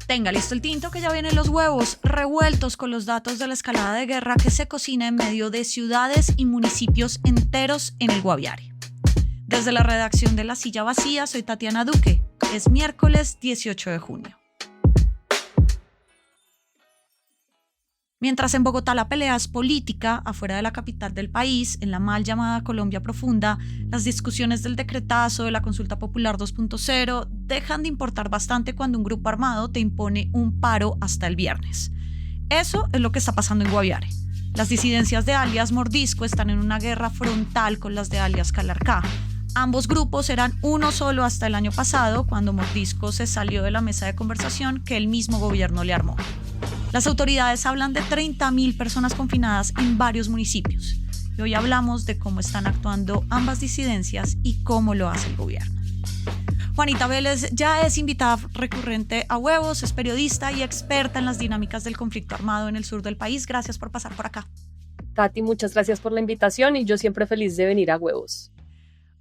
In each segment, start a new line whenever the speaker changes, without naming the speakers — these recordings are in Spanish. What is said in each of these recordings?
Tenga listo el tinto que ya vienen los huevos revueltos con los datos de la escalada de guerra que se cocina en medio de ciudades y municipios enteros en el Guaviare. Desde la redacción de La Silla Vacía, soy Tatiana Duque. Es miércoles 18 de junio. Mientras en Bogotá la pelea es política, afuera de la capital del país, en la mal llamada Colombia Profunda, las discusiones del decretazo de la consulta popular 2.0 dejan de importar bastante cuando un grupo armado te impone un paro hasta el viernes. Eso es lo que está pasando en Guaviare. Las disidencias de alias Mordisco están en una guerra frontal con las de alias Calarcá. Ambos grupos eran uno solo hasta el año pasado, cuando Mordisco se salió de la mesa de conversación que el mismo gobierno le armó. Las autoridades hablan de 30.000 personas confinadas en varios municipios. Y hoy hablamos de cómo están actuando ambas disidencias y cómo lo hace el gobierno. Juanita Vélez ya es invitada recurrente a Huevos, es periodista y experta en las dinámicas del conflicto armado en el sur del país. Gracias por pasar por acá.
Tati, muchas gracias por la invitación y yo siempre feliz de venir a Huevos.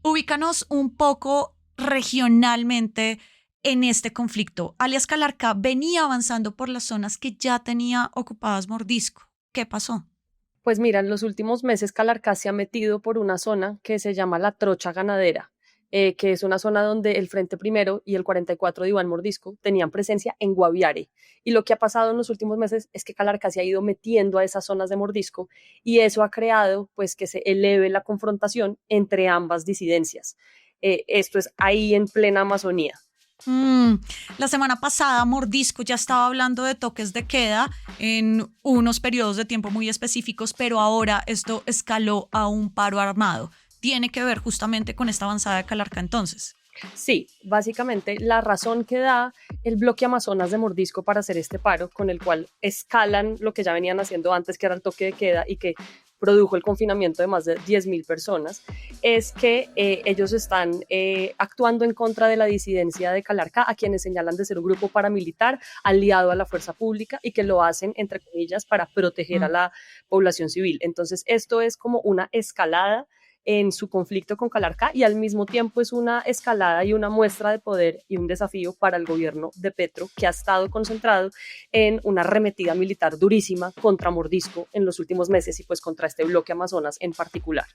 Ubícanos un poco regionalmente en este conflicto. Alias Calarcá venía avanzando por las zonas que ya tenía ocupadas Mordisco. ¿Qué pasó?
Pues mira, en los últimos meses Calarcá se ha metido por una zona que se llama la Trocha Ganadera, que es una zona donde el Frente Primero y el 44 de Iván Mordisco tenían presencia en Guaviare. Y lo que ha pasado en los últimos meses es que Calarcá se ha ido metiendo a esas zonas de Mordisco y eso ha creado pues que se eleve la confrontación entre ambas disidencias. Esto es ahí en plena Amazonía.
La semana pasada Mordisco ya estaba hablando de toques de queda en unos periodos de tiempo muy específicos, pero ahora esto escaló a un paro armado. ¿Tiene que ver justamente con esta avanzada de Calarcá entonces?
Sí, básicamente la razón que da el bloque Amazonas de Mordisco para hacer este paro, con el cual escalan lo que ya venían haciendo antes, que era el toque de queda y que produjo el confinamiento de más de 10.000 personas, es que ellos están actuando en contra de la disidencia de Calarcá, a quienes señalan de ser un grupo paramilitar aliado a la fuerza pública y que lo hacen, entre comillas, para proteger a la población civil. Entonces, esto es como una escalada en su conflicto con Calarcá y al mismo tiempo es una escalada y una muestra de poder y un desafío para el gobierno de Petro, que ha estado concentrado en una arremetida militar durísima contra Mordisco en los últimos meses y pues contra este bloque Amazonas en particular.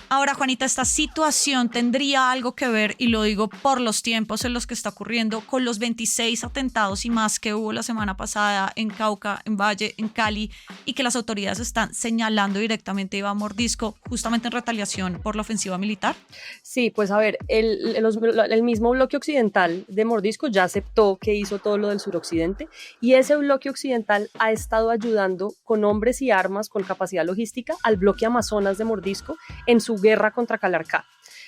Ahora, Juanita, esta situación tendría algo que ver, y lo digo por los tiempos en los que está ocurriendo, con los 26 atentados y más que hubo la semana pasada en Cauca, en Valle, en Cali, y que las autoridades están señalando directamente a Iván Mordisco justamente en retaliación por la ofensiva militar.
Sí, pues a ver, el mismo bloque occidental de Mordisco ya aceptó que hizo todo lo del suroccidente y ese bloque occidental ha estado ayudando con hombres y armas, con capacidad logística, al bloque Amazonas de Mordisco en su guerra contra Calarcá.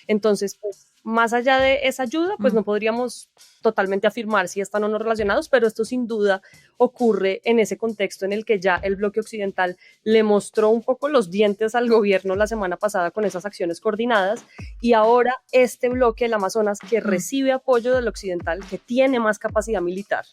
Entonces, pues, más allá de esa ayuda, pues no podríamos totalmente afirmar si están o no relacionados, pero esto sin duda ocurre en ese contexto en el que ya el bloque occidental le mostró un poco los dientes al gobierno la semana pasada con esas acciones coordinadas y ahora este bloque, el Amazonas, que recibe apoyo del occidental, que tiene más capacidad militar,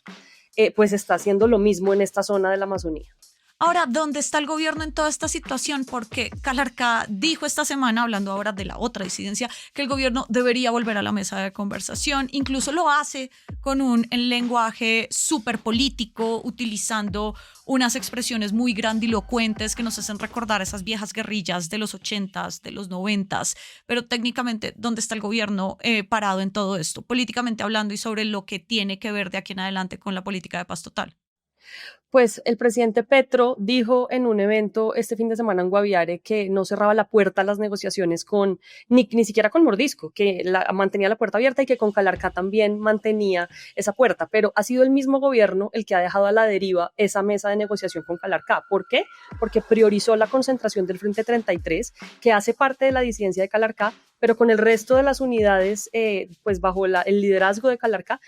pues está haciendo lo mismo en esta zona de la Amazonía.
Ahora, ¿dónde está el gobierno en toda esta situación? Porque Calarcá dijo esta semana, hablando ahora de la otra disidencia, que el gobierno debería volver a la mesa de conversación. Incluso lo hace con un lenguaje súper político, utilizando unas expresiones muy grandilocuentes que nos hacen recordar esas viejas guerrillas de los 80s, de los 90s. Pero técnicamente, ¿dónde está el gobierno parado en todo esto? Políticamente hablando y sobre lo que tiene que ver de aquí en adelante con la política de paz total.
Pues el presidente Petro dijo en un evento este fin de semana en Guaviare que no cerraba la puerta a las negociaciones con, ni siquiera con Mordisco, que mantenía la puerta abierta y que con Calarcá también mantenía esa puerta, pero ha sido el mismo gobierno el que ha dejado a la deriva esa mesa de negociación con Calarcá. ¿Por qué? Porque priorizó la concentración del Frente 33, que hace parte de la disidencia de Calarcá, pero con el resto de las unidades, pues bajo el liderazgo de Calarcá,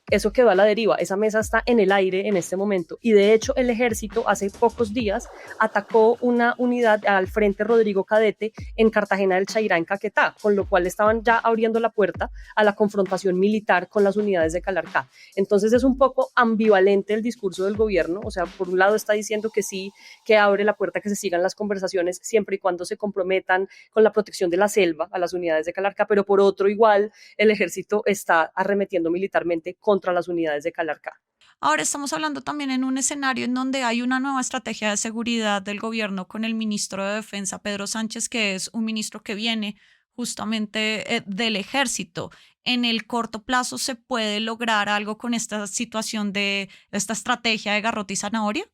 eso quedó a la deriva. Esa mesa está en el aire en este momento y de hecho el ejército hace pocos días atacó una unidad al Frente Rodrigo Cadete en Cartagena del Chairá, en Caquetá, con lo cual estaban ya abriendo la puerta a la confrontación militar con las unidades de Calarcá. Entonces es un poco ambivalente el discurso del gobierno, o sea, por un lado está diciendo que sí, que abre la puerta a que se sigan las conversaciones siempre y cuando se comprometan con la protección de la selva a las unidades de Calarcá, pero por otro igual el ejército está arremetiendo militarmente contra las unidades de Calarcá.
Ahora estamos hablando también en un escenario en donde hay una nueva estrategia de seguridad del gobierno con el ministro de Defensa, Pedro Sánchez, que es un ministro que viene justamente del ejército. En el corto plazo, ¿se puede lograr algo con esta situación de esta estrategia de garrote y zanahoria?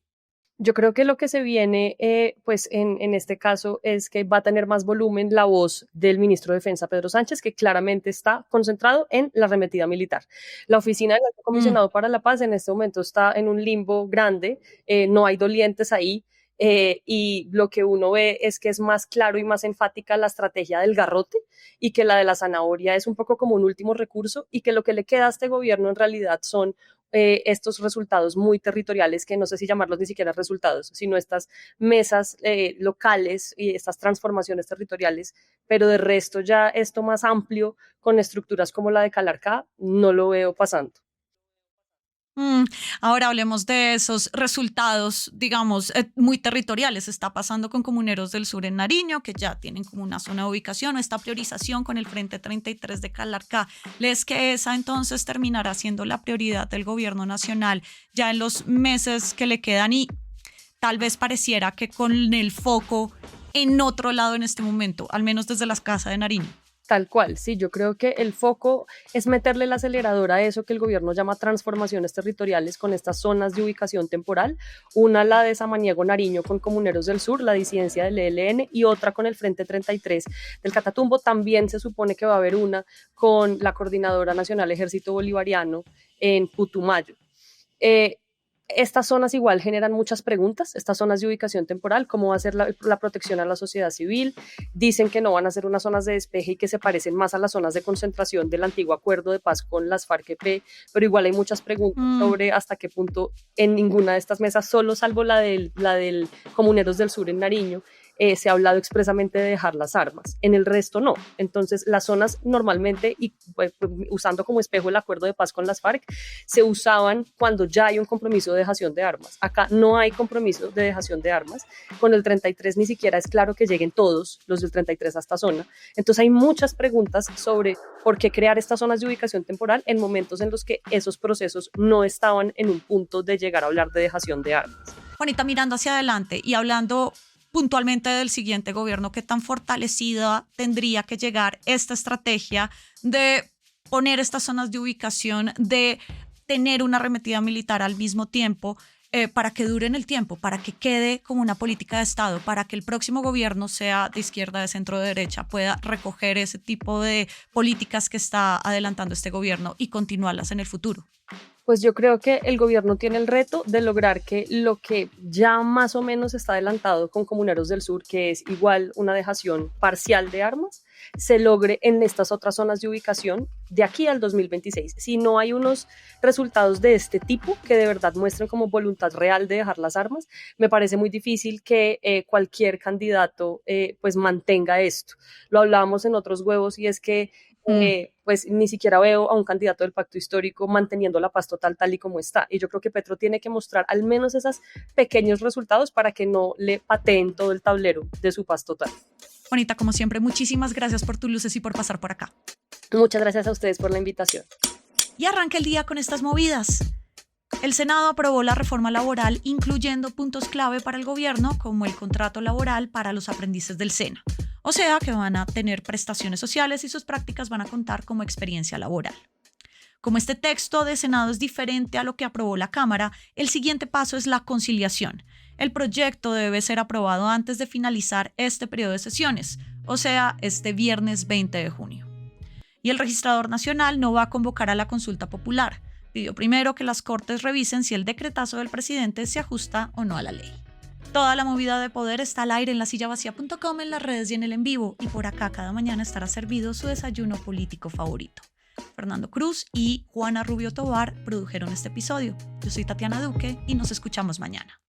Yo creo que lo que se viene, pues en este caso, es que va a tener más volumen la voz del ministro de Defensa, Pedro Sánchez, que claramente está concentrado en la arremetida militar. La oficina del Alto
Mm.
Comisionado para la Paz en este momento está en un limbo grande, no hay dolientes ahí. Y lo que uno ve es que es más claro y más enfática la estrategia del garrote y que la de la zanahoria es un poco como un último recurso y que lo que le queda a este gobierno en realidad son estos resultados muy territoriales, que no sé si llamarlos ni siquiera resultados, sino estas mesas locales y estas transformaciones territoriales, pero de resto ya esto más amplio con estructuras como la de Calarcá no lo veo pasando.
Mm, Ahora hablemos de esos resultados, digamos, muy territoriales. Está pasando con Comuneros del Sur en Nariño, que ya tienen como una zona de ubicación, o esta priorización con el Frente 33 de Calarcá. ¿Les que esa entonces terminará siendo la prioridad del gobierno nacional ya en los meses que le quedan y tal vez pareciera que con el foco en otro lado en este momento, al menos desde las casas de Nariño?
Tal cual, sí, yo creo que el foco es meterle el acelerador a eso que el gobierno llama transformaciones territoriales con estas zonas de ubicación temporal, una la de Samaniego Nariño con Comuneros del Sur, la disidencia del ELN, y otra con el Frente 33 del Catatumbo. También se supone que va a haber una con la Coordinadora Nacional Ejército Bolivariano en Putumayo. Eh, Estas zonas igual generan muchas preguntas, estas zonas de ubicación temporal, cómo va a ser la protección a la sociedad civil. Dicen que no van a ser unas zonas de despeje y que se parecen más a las zonas de concentración del antiguo acuerdo de paz con las FARC-EP, pero igual hay muchas preguntas
Mm.
sobre hasta qué punto en ninguna de estas mesas, solo salvo la del Comuneros del Sur en Nariño, se ha hablado expresamente de dejar las armas, en el resto no. Entonces las zonas normalmente, y pues, usando como espejo el acuerdo de paz con las FARC, se usaban cuando ya hay un compromiso de dejación de armas. Acá no hay compromiso de dejación de armas, con el 33 ni siquiera es claro que lleguen todos los del 33 a esta zona. Entonces hay muchas preguntas sobre por qué crear estas zonas de ubicación temporal en momentos en los que esos procesos no estaban en un punto de llegar a hablar de dejación de armas.
Juanita, mirando hacia adelante y hablando puntualmente del siguiente gobierno, ¿qué tan fortalecida tendría que llegar esta estrategia de poner estas zonas de ubicación, de tener una arremetida militar al mismo tiempo, para que dure en el tiempo, para que quede como una política de Estado, para que el próximo gobierno, sea de izquierda, de centro, de derecha, pueda recoger ese tipo de políticas que está adelantando este gobierno y continuarlas en el futuro?
Pues yo creo que el gobierno tiene el reto de lograr que lo que ya más o menos está adelantado con Comuneros del Sur, que es igual una dejación parcial de armas, se logre en estas otras zonas de ubicación de aquí al 2026. Si no hay unos resultados de este tipo que de verdad muestren como voluntad real de dejar las armas, me parece muy difícil que cualquier candidato pues mantenga esto. Lo hablábamos en otros huevos y es que pues ni siquiera veo a un candidato del pacto histórico manteniendo la paz total tal y como está. Y yo creo que Petro tiene que mostrar al menos esos pequeños resultados para que no le pateen todo el tablero de su paz total.
Juanita, como siempre, muchísimas gracias por tus luces y por pasar por acá.
Muchas gracias a ustedes por la invitación.
Y arranca el día con estas movidas. El Senado aprobó la reforma laboral, incluyendo puntos clave para el gobierno, como el contrato laboral para los aprendices del SENA. O sea, que van a tener prestaciones sociales y sus prácticas van a contar como experiencia laboral. Como este texto de Senado es diferente a lo que aprobó la Cámara, el siguiente paso es la conciliación. El proyecto debe ser aprobado antes de finalizar este periodo de sesiones, o sea, este viernes 20 de junio. Y el registrador nacional no va a convocar a la consulta popular. Pidió primero que las Cortes revisen si el decretazo del presidente se ajusta o no a la ley. Toda la movida de poder está al aire en lasillavacía.com, en las redes y en el en vivo. Y por acá cada mañana estará servido su desayuno político favorito. Fernando Cruz y Juana Rubio Tovar produjeron este episodio. Yo soy Tatiana Duque y nos escuchamos mañana.